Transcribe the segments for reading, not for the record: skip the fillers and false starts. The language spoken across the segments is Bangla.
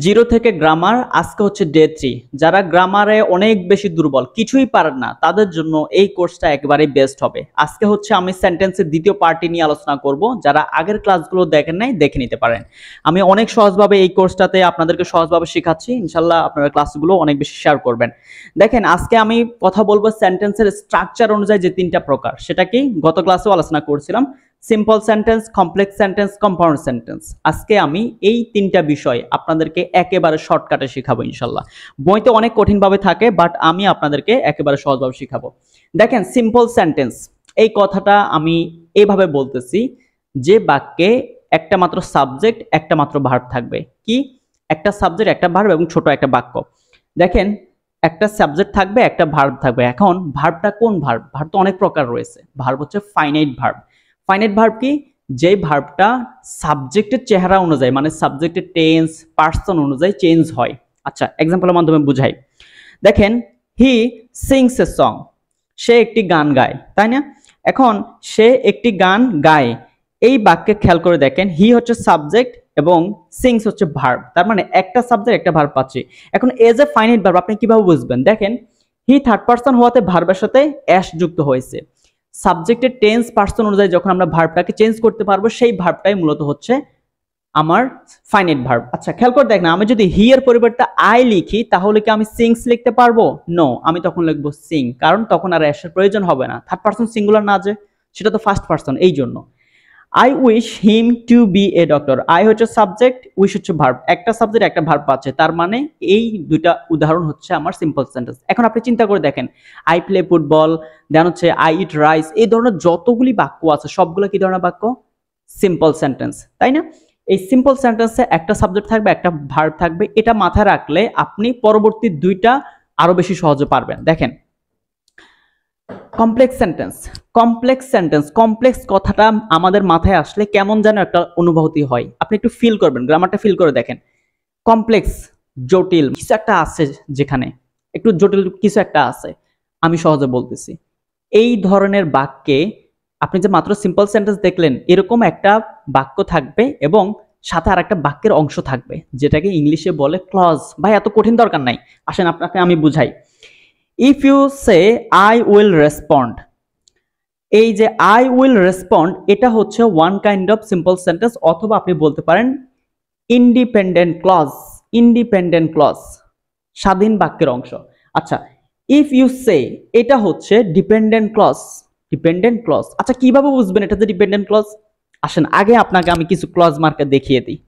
জিরো থেকে গ্রামার আজকে হচ্ছে ডে 3। যারা গ্রামারে অনেক বেশি দুর্বল, কিছুই পারেন না, তাদের জন্য এই কোর্সটা একেবারেই বেস্ট হবে। আজকে হচ্ছে আমি সেন্টেন্সের দ্বিতীয় পার্টি নিয়ে আলোচনা করব। যারা আগের ক্লাসগুলো দেখেন নাই, দেখে নিতে পারেন। আমি অনেক সহজভাবে এই কোর্সটাতে আপনাদেরকে সহজভাবে শেখাচ্ছি। ইনশাল্লাহ আপনারা ক্লাসগুলো অনেক বেশি শেয়ার করবেন। দেখেন, আজকে আমি কথা বলবো সেন্টেন্সের স্ট্রাকচার অনুযায়ী যে তিনটা প্রকার, সেটা কি গত ক্লাসেও আলোচনা করছিলাম। Simple sentence, complex sentence, compound sentence. আজকে আমি এই তিনটা বিষয় আপনাদেরকে একেবারে শর্টকাটে শেখাবো ইনশাল্লাহ। বইতে অনেক কঠিনভাবে থাকে, বাট আমি আপনাদেরকে একেবারে সহজভাবে শেখাবো। দেখেন, সিম্পল সেন্টেন্স এই কথাটা আমি এইভাবে বলতেছি যে বাক্যে একটা মাত্র সাবজেক্ট, একটা মাত্র ভার্ব থাকবে। কি? একটা সাবজেক্ট, একটা ভার্ব এবং ছোট একটা বাক্য। দেখেন, একটা সাবজেক্ট থাকবে, একটা ভার্ব থাকবে। এখন ভার্বটা কোন ভার্ব? ভার্ব তো অনেক প্রকার রয়েছে। ভার্ব হচ্ছে ফাইনাইট ভার্ব। ফাইনাইট ভার্ব কি? যে ভার্বটা সাবজেক্টের চেহারা অনুযায়ী, মানে সাবজেক্টের টেন্স, পার্সন অনুযায়ী চেঞ্জ হয়। আচ্ছা, এক্সাম্পলের মাধ্যমে বুঝাই। দেখেন, হি সিংস এ সং, সে একটি গান গায়, তাই না? এখন সে একটি গান গায়, এই বাক্যে খেয়াল করে দেখেন, হি হচ্ছে সাবজেক্ট এবং সিংস হচ্ছে ভার্ব। তার মানে একটা সাবজেক্ট, একটা ভার্ব পাচ্ছি। এখন এজ এ ফাইনাইট ভার্ব আপনি কিভাবে বুঝবেন? দেখেন, হি থার্ড পার্সন হওয়াতে ভার্বের সাথে অ্যাস যুক্ত হয়েছে। সাবজেক্টের টেন্স, পার্সন অনুযায়ী যখন আমরা ভার্বটাকে চেঞ্জ করতে পারবো, সেই ভার্বটাই মূলত হচ্ছে আমার ফাইনাইট ভার্ব। আচ্ছা, খেয়াল করে দেখ না, আমি যদি হি এর পরিবর্তে আই লিখি, তাহলে কি আমি সিংস লিখতে পারবো? নো, আমি তখন লিখবো সিং, কারণ তখন আর অ্যাসের প্রয়োজন হবে না। থার্ড পার্সন সিঙ্গুলার না, যে সেটা তো ফার্স্ট পার্সন, এই জন্য। I wish him to be a doctor, I হচ্ছে সাবজেক্ট, উইশ হচ্ছে ভার্ব। একটা সাবজেক্ট, একটা ভার্ব পাচ্ছে, তার মানে এই দুইটা উদাহরণ হচ্ছে আমার সিম্পল সেন্টেন্স। এখন আপনি চিন্তা করে দেখেন, আই প্লে ফুটবল, দেন হচ্ছে আই ইট রাইস, এই ধরনের যতগুলি বাক্য আছে সবগুলো কি ধরনের বাক্য? সিম্পল সেন্টেন্স, তাই না? এই সিম্পল সেন্টেন্সে একটা সাবজেক্ট থাকবে, একটা ভার্ব থাকবে। এটা মাথায় রাখলে আপনি পরবর্তী দুইটা আরো বেশি সহজে পারবেন। দেখেন, complex sentence. Complex sentence, complex কথাটা আমাদের মাথায় আসলে কেমন যেন একটা অনুভূতি হয়। আপনি একটু ফিল করবেন, গ্রামারটা ফিল করে দেখেন। কমপ্লেক্স, জটিল কিছু একটা আছে, যেখানে একটু জটিল কিছু একটা আছে, আমি সহজে বলতেছি। এই ধরনের বাক্যে আপনি যে মাত্র সিম্পল সেন্টেন্স দেখলেন, এরকম একটা বাক্য থাকবে এবং সাথে আর একটা বাক্যের অংশ থাকবে, যেটাকে ইংলিশে বলে ক্লজ। ভাই, এত কঠিন দরকার নাই, আসেন আপনাকে আমি বুঝাই। If you say I will respond, এই যে আই উইল রেসপন্ড, এটা হচ্ছে one kind of simple sentence, অথবা আপনি বলতে পারেন ইন্ডিপেন্ডেন্ট ক্লজ। ইন্ডিপেন্ডেন্ট ক্লজ, স্বাধীন বাক্যের অংশ। আচ্ছা, ইফ ইউ সে, এটা হচ্ছে ডিপেন্ডেন্ট ক্লজ। ডিপেন্ডেন্ট ক্লজ, আচ্ছা কিভাবে বুঝবেন এটা যে ডিপেন্ডেন্ট ক্লজ? আসেন আগে আপনাকে আমি কিছু ক্লজ মার্কার দেখিয়ে দিই।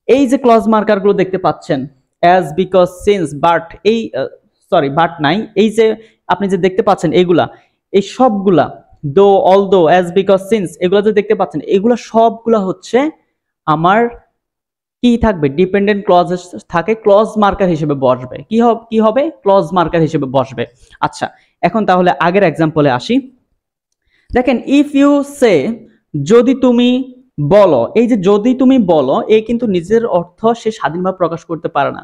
এই যে ক্লজ মার্কার গুলো দেখতে পাচ্ছেন, অ্যাজ, বিকজ, সিন্স, বাট, এই সরি বাট নাই, এই যে আপনি যে দেখতে পাচ্ছেন এইগুলা, এই সবগুলা, দো, অলদো, অ্যাজ, বিকজ, সিন্স, এগুলা যে দেখতে পাচ্ছেন, এগুলা সবগুলা হচ্ছে আমার কি থাকবে? ডিপেন্ডেন্ট ক্লজ থাকে, ক্লজ মার্কার হিসেবে বসবে। কি হবে? ক্লজ মার্কার হিসেবে বসবে। আচ্ছা, এখন তাহলে আগের এক্সাম্পলে আসি। দেখেন, ইফ ইউ সে, যদি তুমি বলো, এই যে যদি তুমি বলো, এ কিন্তু নিজের অর্থ সে স্বাধীনভাবে প্রকাশ করতে পারে না।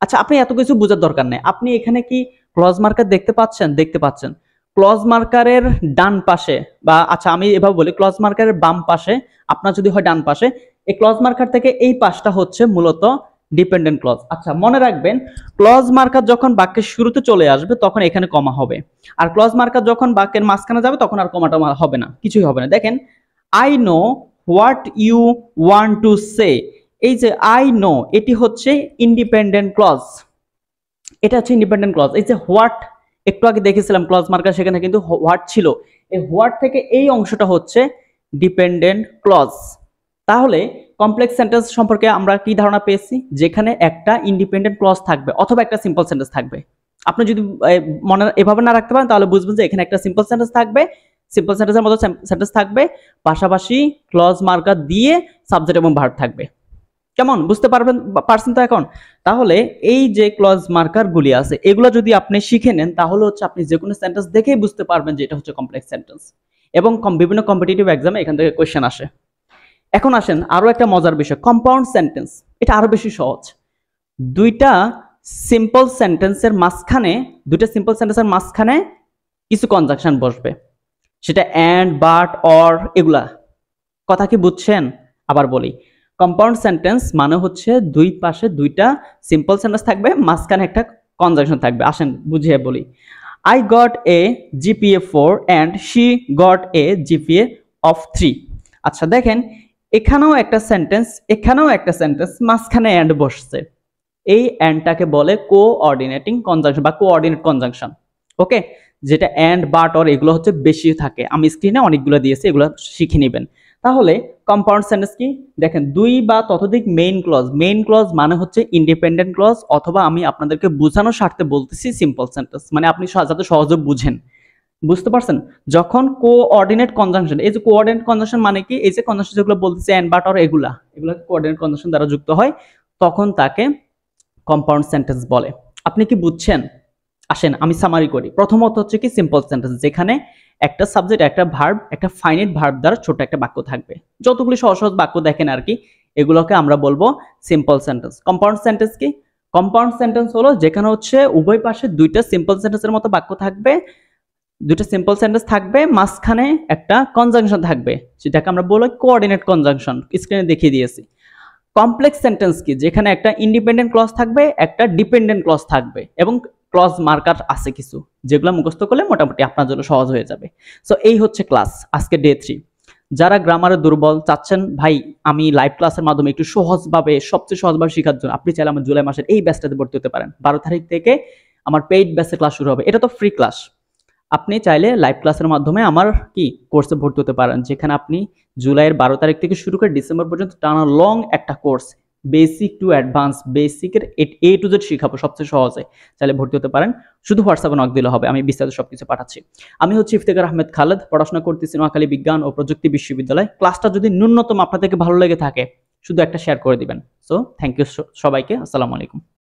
আচ্ছা, আপনি এত কিছু বোঝার দরকার নেই। আপনি এখানে কি ক্লজ মার্কার দেখতে পাচ্ছেন? দেখতে পাচ্ছেন। ক্লজ মার্কারের ডান পাশে, বা আচ্ছা আমি এভাবে বলি, ক্লজ মার্কারের বাম পাশে, আপনার যদি হয় ডান পাশে, এই ক্লজ মার্কার থেকে এই পাশটা হচ্ছে মূলত ডিপেন্ডেন্ট ক্লজ। আচ্ছা, মনে রাখবেন, ক্লজ মার্কার যখন বাক্যের শুরুতে চলে আসবে তখন এখানে কমা হবে, আর ক্লজ মার্কার যখন বাক্যের মাঝখানে যাবে তখন আর কমাটা হবে না, কিছুই হবে না। দেখেন, I know what you want to say, এই যে আই নো, এটি হচ্ছে ইন্ডিপেন্ডেন্ট ক্লজ। এটা হচ্ছে ইন্ডিপেন্ডেন্ট ক্লজ। এই যে হোয়াট, একটু আগে দেখেছিলাম ক্লজ মার্কার, সেখানে কিন্তু হোয়াট ছিল। এই হোয়াট থেকে এই অংশটা হচ্ছে ডিপেন্ডেন্ট ক্লজ। তাহলে কমপ্লেক্স সেন্টেন্স সম্পর্কে আমরা কি ধারণা পেয়েছি? যেখানে একটা ইন্ডিপেন্ডেন্ট ক্লজ থাকবে অথবা একটা সিম্পল সেন্টেন্স থাকবে। আপনি যদি মনে এভাবে না রাখতে পারেন, তাহলে বুঝবেন যে এখানে একটা সিম্পল সেন্টেন্স থাকবে, সিম্পল সেন্টেন্সের মতো সেন্টেন্স থাকবে, পাশাপাশি ক্লজ মার্কার দিয়ে সাবজেক্ট এবং ভার্ব থাকবে। কেমন বুঝতে পারছেন তো এখন? তাহলে এই যে ক্লজ মার্কার গুলি আছে, এগুলো যদি আপনি শিখে নেন, তাহলে হচ্ছে আপনি যে কোনো সেন্টেন্স দেখেই বুঝতে পারবেন যে এটা হচ্ছে কমপ্লেক্স সেন্টেন্স। এবং বিভিন্ন কম্পিটিটিভ এক্সামে এখান থেকে কোয়েশ্চেন আসে। এখন আসেন আরো একটা মজার বিষয়, কম্পাউন্ড সেন্টেন্স। এটা আরো বেশি সহজ। দুইটা সিম্পল সেন্টেন্সের মাঝখানে কিছু কনজাংশন বসবে, সেটা এন্ড, বাট, অর, এগুলা। কথা কি বুঝছেন? আবার বলি, কম্পাউন্ড সেন্টেন্স মানে হচ্ছে দুই পাশে দুইটা সিম্পল সেন্টেন্স থাকবে, মাঝখানে একটা কনজাংশন থাকবে। আসেন বুঝিয়ে বলি। I got a GPA 4 and she got a GPA of 3। আচ্ছা দেখেন, এখানেও একটা সেন্টেন্স, এখানেও একটা সেন্টেন্স, মাঝখানে এন্ড বসছে। এই এন্ডটাকে বলে কোঅর্ডিনেটিং কনজাংশন বা কোঅর্ডিনেট কনজাংশন। ওকে, যেটা এন্ড বাট অর এগুলো হচ্ছে বেশি থাকে। আমি স্ক্রিনে অনেকগুলো দিয়েছি, এগুলো শিখে নেবেন। তাহলে কম্পাউন্ড সেন্টেন্স কি? দেখেন, দুই বা ততোধিক মেইন ক্লজ। মেইন ক্লজ মানে হচ্ছে ইন্ডিপেন্ডেন্ট ক্লজ, অথবা আমি আপনাদেরকে বোঝানোর স্বার্থে বলতেছি সিম্পল সেন্টেন্স, মানে আপনি যাতে সহজে বুঝেন। বুঝতে পারছেন? যখন কোঅর্ডিনেট কনজাংশন, এই যে কোঅর্ডিনেট কনজাংশন মানে কি, এই যে কনজাংশন যেগুলো বলতেছে এন্ড বাট অর এগুলো কোঅর্ডিনেট কনজাংশন দ্বারা যুক্ত হয়, তখন তাকে কম্পাউন্ড সেন্টেন্স বলে। আপনি কি বুঝছেন? আসেন আমি সামারি করি। প্রথমত হচ্ছে কি সিম্পল সেন্টেন্স, যেখানে একটা সাবজেক্ট, একটা ভার্ব, একটা ফাইনাইট ভার্ব দ্বারা ছোট একটা বাক্য থাকবে। যতগুলি সহজ সহজ বাক্য দেখেন আর কি, এগুলোকে আমরা বলবো সিম্পল সেন্টেন্স। কম্পাউন্ড সেন্টেন্স কি? কম্পাউন্ড সেন্টেন্স হলো যেখানে হচ্ছে উভয় পাশে দুইটা সিম্পল সেন্টেন্সের মতো বাক্য থাকবে, দুইটা সিম্পল সেন্টেন্স থাকবে, মাঝখানে একটা কনজাংশন থাকবে, সেটাকে আমরা বলি কোঅর্ডিনেট কনজাংশন। স্ক্রিনে দেখিয়ে দিয়েছি। কমপ্লেক্স সেন্টেন্স কি? যেখানে একটা ইন্ডিপেন্ডেন্ট ক্লজ থাকবে, একটা ডিপেন্ডেন্ট ক্লজ থাকবে, এবং ক্লজ মার্কার আছে কিছু, যেগুলো মুখস্থ করলে মোটামুটি আপনার জন্য সহজ হয়ে যাবে। সো এই হচ্ছে ক্লাস আজকে ডে 3। যারা গ্রামারে দুর্বল চাচ্ছেন, ভাই আমি লাইভ ক্লাসের মাধ্যমে একটু সহজভাবে, সবচেয়ে সহজভাবে শেখার জন্য, আপনি চাইলে আমার জুলাই মাসের এই ব্যাচটাতে ভর্তি হতে পারেন। 12 তারিখ থেকে আমার পেইড ব্যাচে ক্লাস শুরু হবে। এটা তো ফ্রি ক্লাস। আপনি চাইলে লাইভ ক্লাসের মাধ্যমে আমার কি কোর্সে ভর্তি হতে পারেন, যেখানে আপনি জুলাইয়ের 12 তারিখ থেকে শুরু করে ডিসেম্বর পর্যন্ত টানা লং একটা কোর্স, বেসিক টু অ্যাডভান্স, বেসিকের A to Z শিখাবো সবচেয়ে সহজে। চাইলে ভর্তি হতে পারেন, শুধু হোয়াটসঅ্যাপে নক দিলে হবে, আমি বিস্তারিত সবকিছু পাঠাচ্ছি। আমি হচ্ছে ইফতেখার আহমেদ খালেদ, পড়াশোনা করতেছি নোয়াখালী বিজ্ঞান ও প্রযুক্তি বিশ্ববিদ্যালয়। ক্লাসটা যদি ন্যূনতম আপনাদেরকে ভালো লেগে থাকে, শুধু একটা শেয়ার করে দিবেন। সো থ্যাংক ইউ সবাইকে, আসসালামু আলাইকুম।